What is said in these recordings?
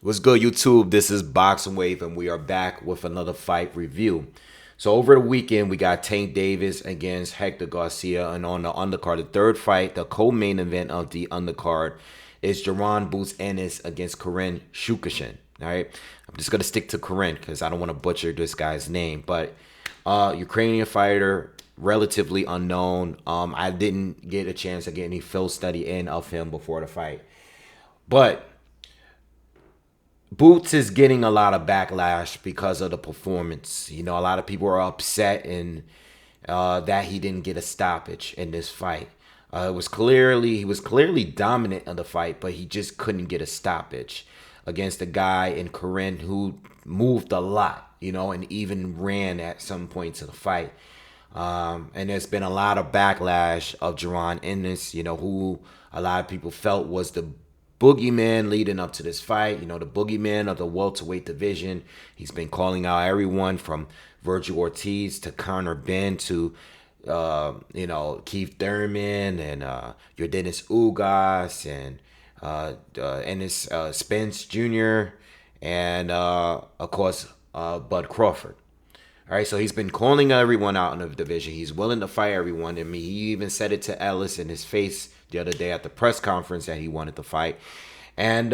What's good, YouTube? This is Boxingwave, and we are back with another fight review. So over the weekend, we got Tank Davis against Hector Garcia, and on the undercard, the third fight, the co-main event of the undercard, is Jaron Ennis against Corinne Shukashin. All right, I'm just gonna stick to Corinne because I don't want to butcher this guy's name, but Ukrainian fighter, relatively unknown. I didn't get a chance to get any film study in of him before the fight, but Boots is getting a lot of backlash because of the performance. You know, a lot of people are upset and that he didn't get a stoppage in this fight. It was clearly he was clearly dominant in the fight, but he just couldn't get a stoppage against a guy in Corinne who moved a lot, you know, and even ran at some points of the fight. And there's been a lot of backlash of Jaron Ennis, you know, who a lot of people felt was the boogeyman leading up to this fight. You know, the boogeyman of the welterweight division. He's been calling out everyone from Virgil Ortiz to Conor Ben to, Keith Thurman and your Dennis Ugas and Ennis Spence Jr. and, of course, Bud Crawford. All right, so he's been calling everyone out in the division. He's willing to fight everyone. I mean, he even said it to Ellis in his face the other day at the press conference that he wanted to fight. And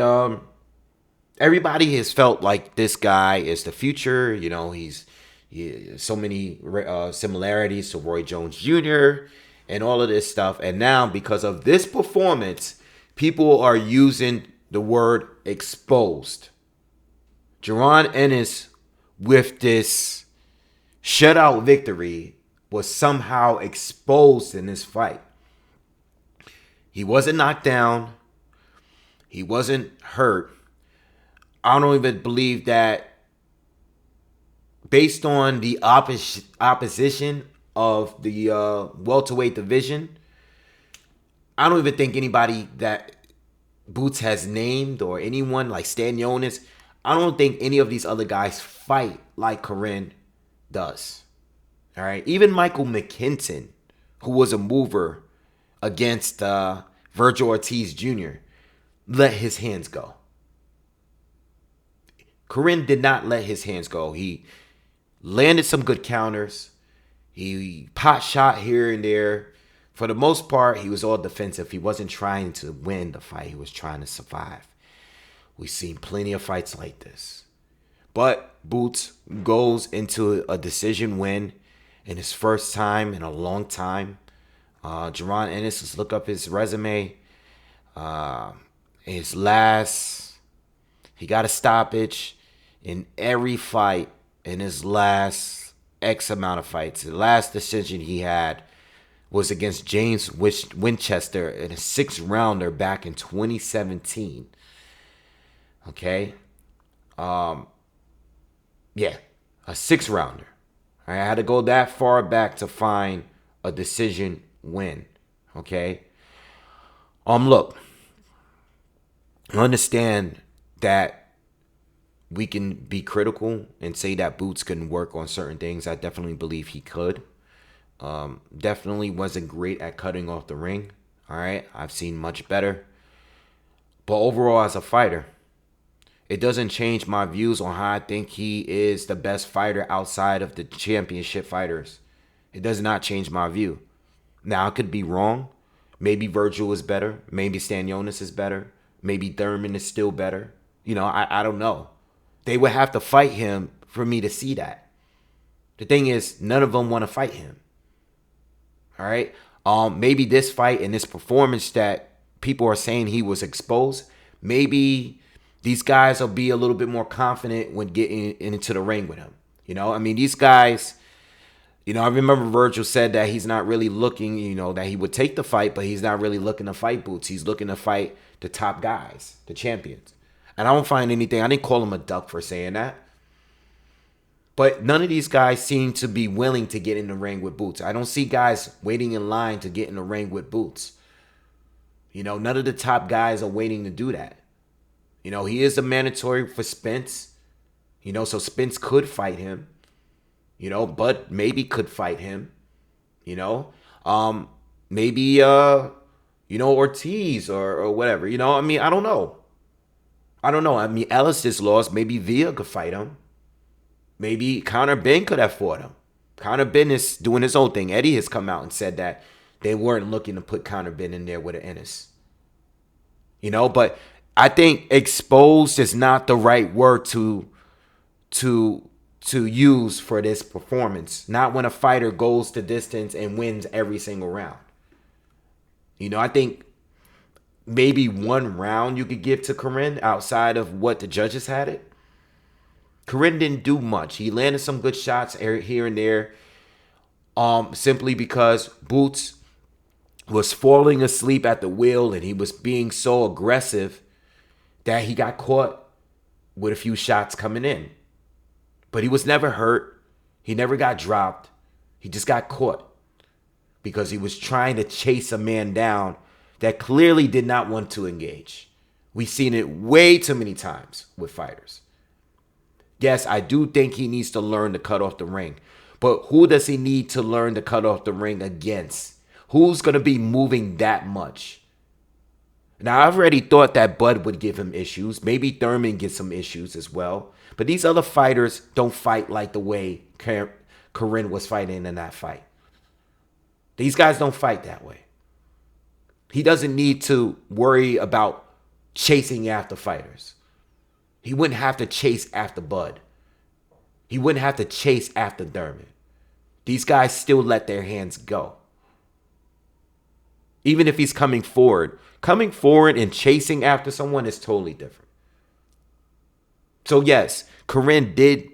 everybody has felt like this guy is the future. You know, so many similarities to Roy Jones Jr. and all of this stuff. And now, because of this performance, people are using the word exposed. Jaron Ennis, with this shutout victory, was somehow exposed in this fight. He wasn't knocked down. He wasn't hurt. I don't even believe that, based on the opposition of the welterweight division, I don't even think anybody that Boots has named or anyone like Stanionis, I don't think any of these other guys fight like Corinne does. All right. Even Michael McKinton, who was a mover against Virgil Ortiz Jr., let his hands go. Corinne did not let his hands go. He landed some good counters. He pot shot here and there. For the most part, he was all defensive. He wasn't trying to win the fight. He was trying to survive. We've seen plenty of fights like this. But Boots goes into a decision win in his first time in a long time. Jaron Ennis, let's look up his resume. His last, he got a stoppage in every fight in his last X amount of fights. The last decision he had was against James Winchester in a 6-rounder back in 2017. Okay. Yeah, a 6-rounder. I had to go that far back to find a decision win. Okay. Look, understand that we can be critical and say that Boots couldn't work on certain things. I definitely believe he could. Definitely wasn't great at cutting off the ring. All right, I've seen much better. But overall, as a fighter, it doesn't change my views on how I think he is the best fighter outside of the championship fighters. It does not change my view. Now, I could be wrong. Maybe Virgil is better. Maybe Stanionis is better. Maybe Thurman is still better. You know, I don't know. They would have to fight him for me to see that. The thing is, none of them want to fight him. All right? Maybe this fight and this performance that people are saying he was exposed, maybe these guys will be a little bit more confident when getting into the ring with him. You know, I mean, these guys, you know, I remember Virgil said that he's not really looking, you know, that he would take the fight, but he's not really looking to fight Boots. He's looking to fight the top guys, the champions. And I don't find anything, I didn't call him a duck for saying that. But none of these guys seem to be willing to get in the ring with Boots. I don't see guys waiting in line to get in the ring with Boots. You know, none of the top guys are waiting to do that. You know, he is a mandatory for Spence. You know, so Spence could fight him. You know, Bud maybe could fight him. You know, maybe Ortiz or whatever. You know, I mean, I don't know. I don't know. I mean, Ellis just lost. Maybe Villa could fight him. Maybe Conor Ben could have fought him. Conor Ben is doing his own thing. Eddie has come out and said that they weren't looking to put Conor Ben in there with an Ennis. But I think exposed is not the right word to use for this performance. Not when a fighter goes the distance and wins every single round. I think maybe one round you could give to Corinne outside of what the judges had it. Corinne didn't do much. He landed some good shots here and there. Simply because Boots was falling asleep at the wheel and he was being so aggressive that he got caught with a few shots coming in. But he was never hurt. He never got dropped. He just got caught because he was trying to chase a man down that clearly did not want to engage. We've seen it way too many times with fighters. Yes, I do think he needs to learn to cut off the ring. But who does he need to learn to cut off the ring against? Who's going to be moving that much? Now, I've already thought that Bud would give him issues. Maybe Thurman gets some issues as well. But these other fighters don't fight like the way Corinne was fighting in that fight. These guys don't fight that way. He doesn't need to worry about chasing after fighters. He wouldn't have to chase after Bud. He wouldn't have to chase after Thurman. These guys still let their hands go. Even if he's coming forward and chasing after someone is totally different. So yes, Corinne did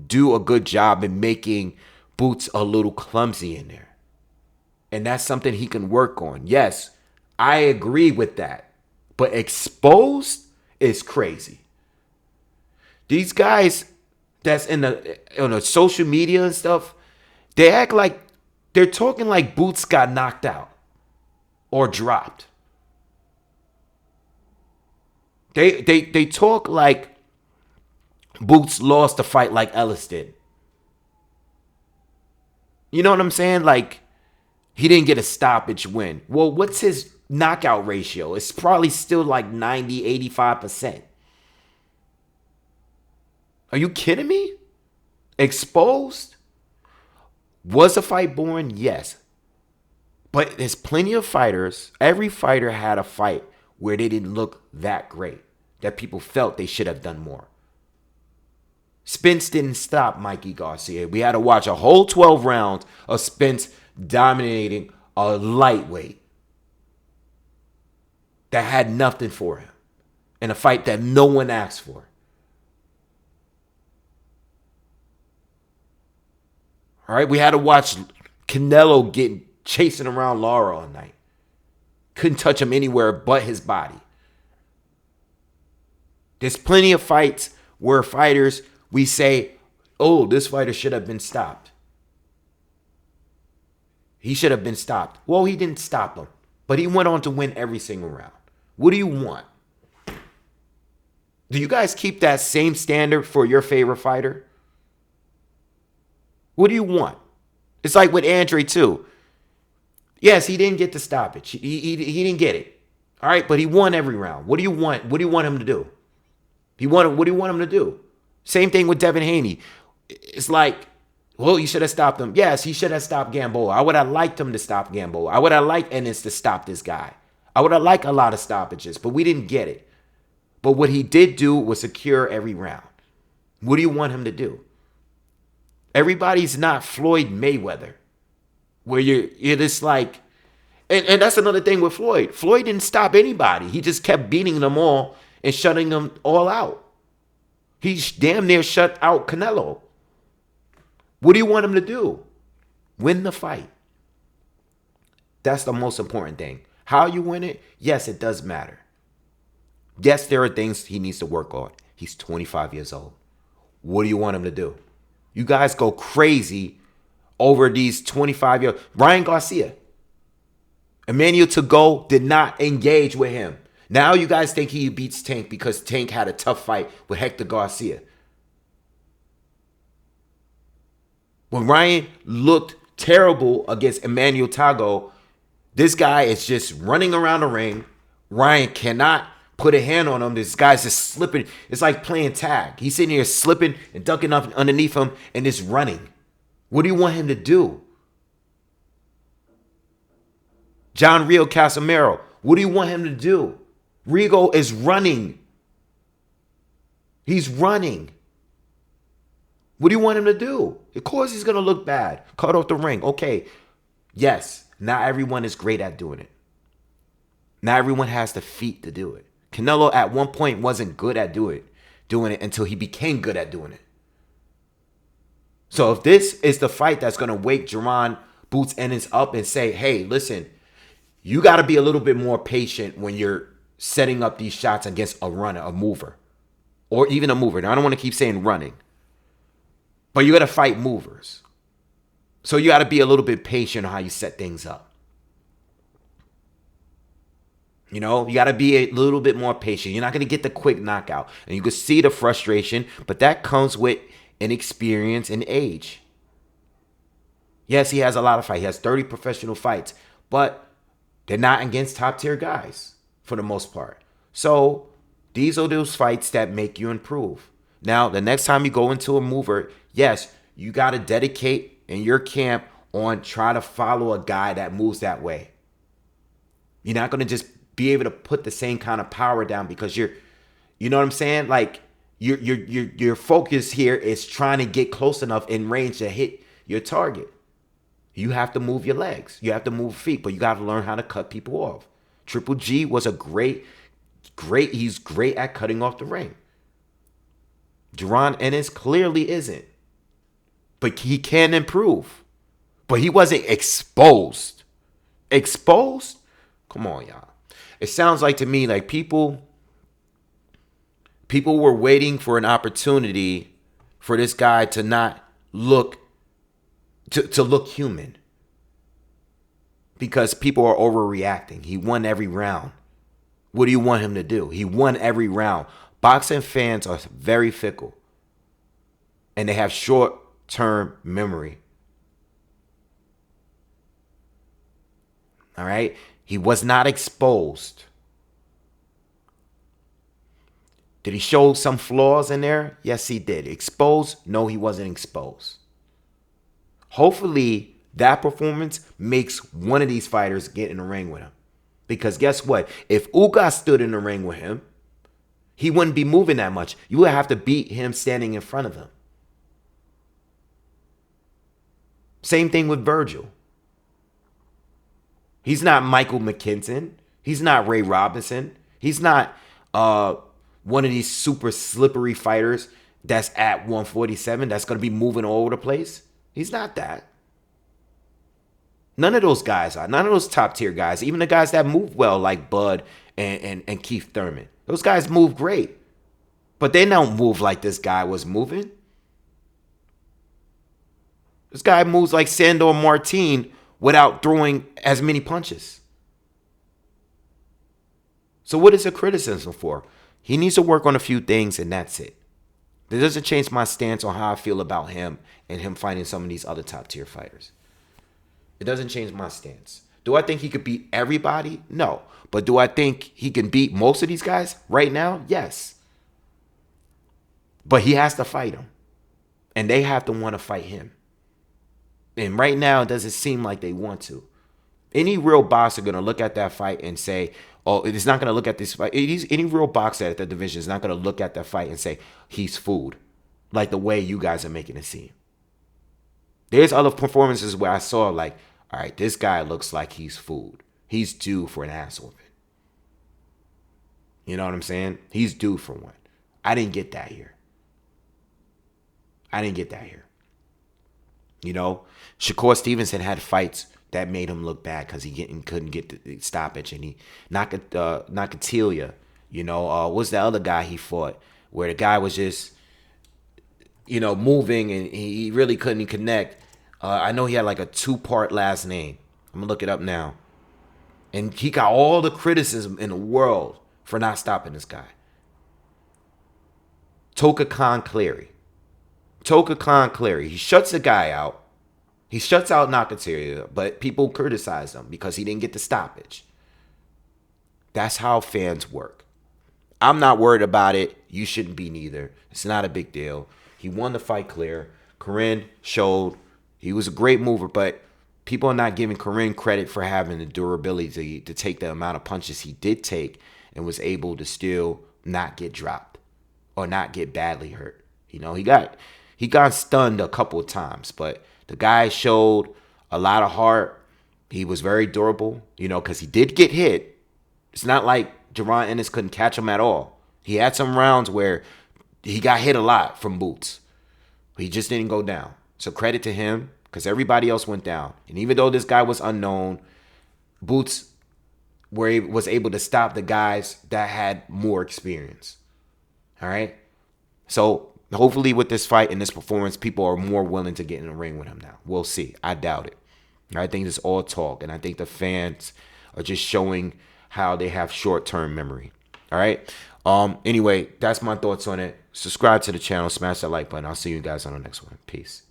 do a good job in making Boots a little clumsy in there. And that's something he can work on. Yes, I agree with that. But exposed is crazy. These guys that's on the social media and stuff, they act like they're talking like Boots got knocked out or dropped. They talk like Boots lost the fight like Ellis did. You know what I'm saying? Like, he didn't get a stoppage win. Well, what's his knockout ratio? It's probably still like 90, 85%. Are you kidding me? Exposed? Was the fight boring? Yes. But there's plenty of fighters. Every fighter had a fight where they didn't look that great, that people felt they should have done more. Spence didn't stop Mikey Garcia. We had to watch a whole 12 rounds of Spence dominating a lightweight that had nothing for him in a fight that no one asked for. All right, we had to watch Canelo chasing around Lara all night. Couldn't touch him anywhere but his body. There's plenty of fights where fighters, we say, oh, this fighter should have been stopped. He should have been stopped. Well, he didn't stop him, but he went on to win every single round. What do you want? Do you guys keep that same standard for your favorite fighter? What do you want? It's like with Andre too. Yes, he didn't get the stoppage. He didn't get it. All right, but he won every round. What do you want? What do you want him to do? What do you want him to do? Same thing with Devin Haney. It's like, well, you should have stopped him. Yes, he should have stopped Gamboa. I would have liked him to stop Gamboa. I would have liked Ennis to stop this guy. I would have liked a lot of stoppages, but we didn't get it. But what he did do was secure every round. What do you want him to do? Everybody's not Floyd Mayweather, where you're just like, and that's another thing with Floyd. Floyd didn't stop anybody. He just kept beating them all and shutting them all out. He damn near shut out Canelo. What do you want him to do? Win the fight. That's the most important thing. How you win it, yes, it does matter. Yes, there are things he needs to work on. He's 25 years old. What do you want him to do? You guys go crazy over these 25-year. Ryan Garcia. Emmanuel Tagoe did not engage with him. Now you guys think he beats Tank because Tank had a tough fight with Hector Garcia. When Ryan looked terrible against Emmanuel Tagoe, this guy is just running around the ring. Ryan cannot put a hand on him. This guy's just slipping. It's like playing tag. He's sitting here slipping and ducking up underneath him and just running. What do you want him to do? John Rio Casimiro, what do you want him to do? Rigo is running. He's running. What do you want him to do? Of course he's going to look bad. Cut off the ring. Okay. Yes, not everyone is great at doing it. Not everyone has the feet to do it. Canelo at one point wasn't good at doing it until he became good at doing it. So if this is the fight that's going to wake Jaron Boots Ennis up and say, hey, listen, you got to be a little bit more patient when you're setting up these shots against a runner, a mover, or even a mover. Now, I don't want to keep saying running, but you got to fight movers. So you got to be a little bit patient on how you set things up. You know, you got to be a little bit more patient. You're not going to get the quick knockout. And you can see the frustration, but that comes with inexperience and age. Yes, he has a lot of fights. He has 30 professional fights, but they're not against top-tier guys for the most part. So these are those fights that make you improve. Now, the next time you go into a mover, yes, you got to dedicate in your camp on trying to follow a guy that moves that way. You're not going to just be able to put the same kind of power down because you know what I'm saying? Like your focus here is trying to get close enough in range to hit your target. You have to move your legs. You have to move feet, but you got to learn how to cut people off. Triple G was he's great at cutting off the ring. Jaron Ennis clearly isn't, but he can improve. But he wasn't exposed. Exposed? Come on, y'all. It sounds like to me like people were waiting for an opportunity for this guy to not look to look human. Because people are overreacting. He won every round. What do you want him to do? He won every round. Boxing fans are very fickle. And they have short-term memory. All right? He was not exposed. Did he show some flaws in there? Yes, he did. Exposed? No, he wasn't exposed. Hopefully, that performance makes one of these fighters get in the ring with him. Because guess what? If Ugas stood in the ring with him, he wouldn't be moving that much. You would have to beat him standing in front of him. Same thing with Virgil. He's not Michael McKinson. He's not Ray Robinson. He's not one of these super slippery fighters that's at 147 that's going to be moving all over the place. He's not that. None of those guys are. None of those top tier guys. Even the guys that move well like Bud and Keith Thurman. Those guys move great. But they don't move like this guy was moving. This guy moves like Sandor Martin without throwing as many punches. So what is the criticism for? He needs to work on a few things and that's it. It doesn't change my stance on how I feel about him and him fighting some of these other top tier fighters. It doesn't change my stance. Do I think he could beat everybody? No. But do I think he can beat most of these guys right now? Yes. But he has to fight them. And they have to want to fight him. And right now, it doesn't seem like they want to. Any real boxer going to look at that fight and say, oh, it's not going to look at this fight. Any real boxer at the division is not going to look at that fight and say, he's food. Like the way you guys are making it seem. There's other performances where I saw like, all right, this guy looks like he's food. He's due for an ass whooping. You know what I'm saying? He's due for one. I didn't get that here. You know, Shakur Stevenson had fights that made him look bad because he couldn't get the stoppage. And he Nakatilia, you know, what's the other guy he fought where the guy was just, you know, moving and he really couldn't connect. I know he had like a 2-part last name. I'm going to look it up now. And he got all the criticism in the world for not stopping this guy. Toka Khan Clary. He shuts the guy out. He shuts out Nakatilia, but people criticize him because he didn't get the stoppage. That's how fans work. I'm not worried about it. You shouldn't be neither. It's not a big deal. He won the fight clear. Corinne showed he was a great mover, but people are not giving Corinne credit for having the durability to take the amount of punches he did take and was able to still not get dropped or not get badly hurt. You know, he got stunned a couple of times, but the guy showed a lot of heart. He was very durable, you know, because he did get hit. It's not like Jaron Ennis couldn't catch him at all. He had some rounds where he got hit a lot from Boots. He just didn't go down. So credit to him, because everybody else went down. And even though this guy was unknown, Boots was able to stop the guys that had more experience. All right? So hopefully with this fight and this performance, people are more willing to get in the ring with him now. We'll see. I doubt it. I think it's all talk, and I think the fans are just showing how they have short-term memory. All right? Anyway, that's my thoughts on it. Subscribe to the channel. Smash that like button. I'll see you guys on the next one. Peace.